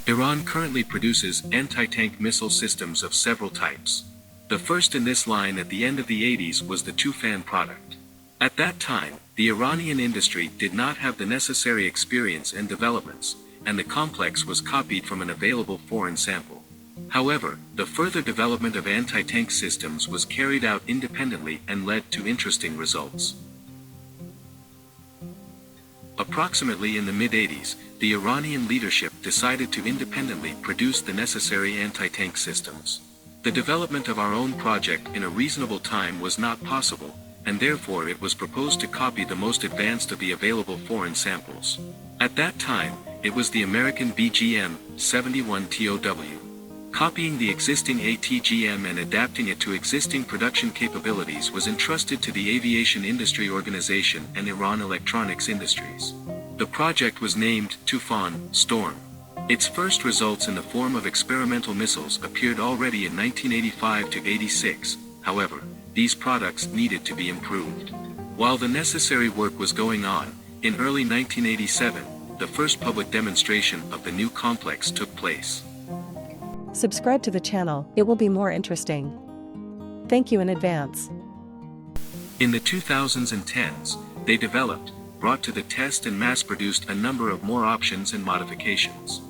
Iran currently produces anti-tank missile systems of several types. The first in this line at the end of the 80s was the Tufan product. At that time, the Iranian industry did not have the necessary experience and developments, and the complex was copied from an available foreign sample. However, the further development of anti-tank systems was carried out independently and led to interesting results. Approximately in the mid-80s, the Iranian leadership decided to independently produce the necessary anti-tank systems. The development of our own project in a reasonable time was not possible, and therefore it was proposed to copy the most advanced of the available foreign samples. At that time, it was the American BGM-71 TOW. Copying the existing ATGM and adapting it to existing production capabilities was entrusted to the Aviation Industry Organization and Iran Electronics Industries. The project was named Tufan Storm. Its first results in the form of experimental missiles appeared already in 1985–86, however, these products needed to be improved. While the necessary work was going on, in early 1987, the first public demonstration of the new complex took place. Subscribe to the channel, it will be more interesting. Thank you in advance. In the 2000s and 10s, they developed, brought to the test and mass-produced a number of more options and modifications.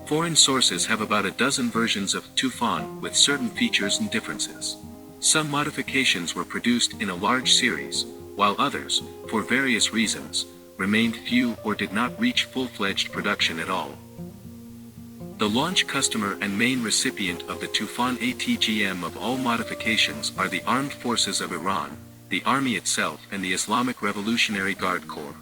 Foreign sources have about a dozen versions of Tufan with certain features and differences. Some modifications were produced in a large series, while others, for various reasons, remained few or did not reach full-fledged production at all. The launch customer and main recipient of the Tufan ATGM of all modifications are the Armed Forces of Iran, the Army itself and the Islamic Revolutionary Guard Corps.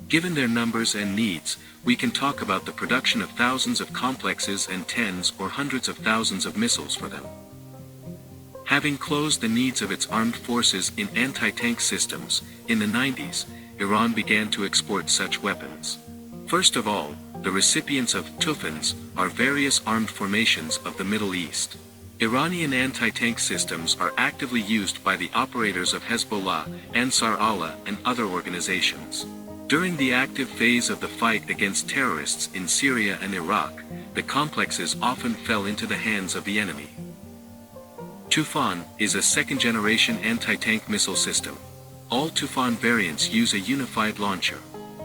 Given their numbers and needs, we can talk about the production of thousands of complexes and tens or hundreds of thousands of missiles for them. Having closed the needs of its armed forces in anti-tank systems, in the 90s, Iran began to export such weapons. First of all, the recipients of Tufans are various armed formations of the Middle East. Iranian anti-tank systems are actively used by the operators of Hezbollah, Ansar Allah and other organizations. During the active phase of the fight against terrorists in Syria and Iraq, the complexes often fell into the hands of the enemy. Tufan is a second-generation anti-tank missile system. All Tufan variants use a unified launcher.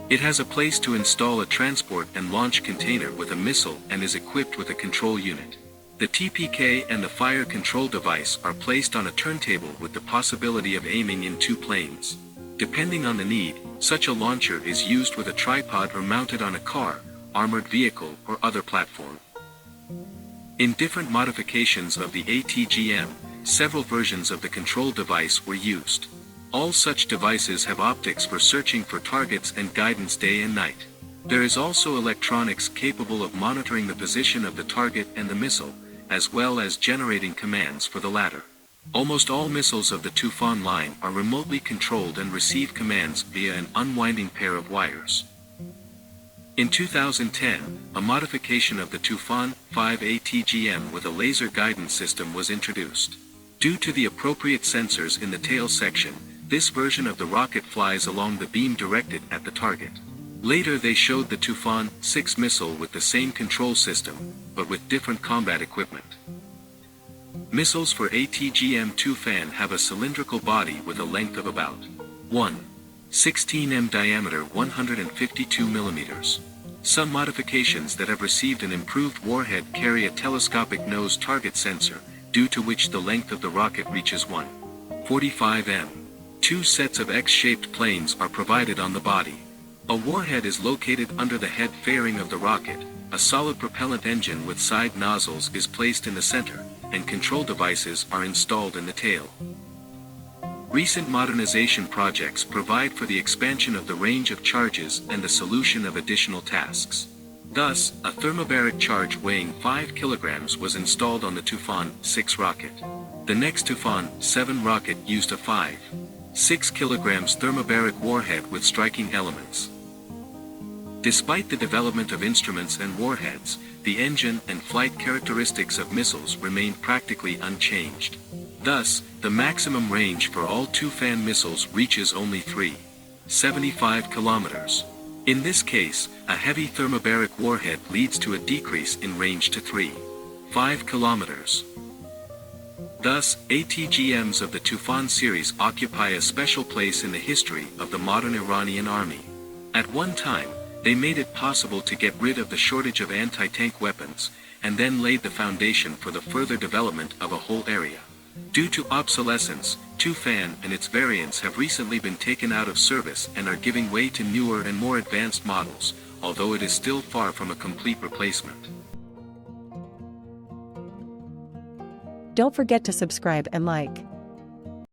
It has a place to install a transport and launch container with a missile and is equipped with a control unit. The TPK and the fire control device are placed on a turntable with the possibility of aiming in two planes. Depending on the need, such a launcher is used with a tripod or mounted on a car, armored vehicle or other platform. In different modifications of the ATGM, several versions of the control device were used. All such devices have optics for searching for targets and guidance day and night. There is also electronics capable of monitoring the position of the target and the missile, as well as generating commands for the latter. Almost all missiles of the Tufan line are remotely controlled and receive commands via an unwinding pair of wires. In 2010, a modification of the Tufan 5 ATGM with a laser guidance system was introduced. Due to the appropriate sensors in the tail section, this version of the rocket flies along the beam directed at the target. Later they showed the Tufan 6 missile with the same control system, but with different combat equipment. Missiles for ATGM Tufan have a cylindrical body with a length of about 1.16 m diameter 152 mm. Some modifications that have received an improved warhead carry a telescopic nose target sensor, due to which the length of the rocket reaches 1.45 m. Two sets of X-shaped planes are provided on the body. A warhead is located under the head fairing of the rocket, a solid propellant engine with side nozzles is placed in the center, and control devices are installed in the tail. Recent modernization projects provide for the expansion of the range of charges and the solution of additional tasks. Thus, a thermobaric charge weighing 5 kilograms was installed on the Tufan 6 rocket. The next Tufan 7 rocket used a 5.6 kilograms thermobaric warhead with striking elements. Despite the development of instruments and warheads, the engine and flight characteristics of missiles remained practically unchanged. Thus, the maximum range for all Tufan missiles reaches only 3.75 kilometers. In this case, a heavy thermobaric warhead leads to a decrease in range to 3.5 kilometers. Thus, ATGMs of the Tufan series occupy a special place in the history of the modern Iranian army. At one time, they made it possible to get rid of the shortage of anti-tank weapons, and then laid the foundation for the further development of a whole area. Due to obsolescence, Tufan and its variants have recently been taken out of service and are giving way to newer and more advanced models, although it is still far from a complete replacement. Don't forget to subscribe and like.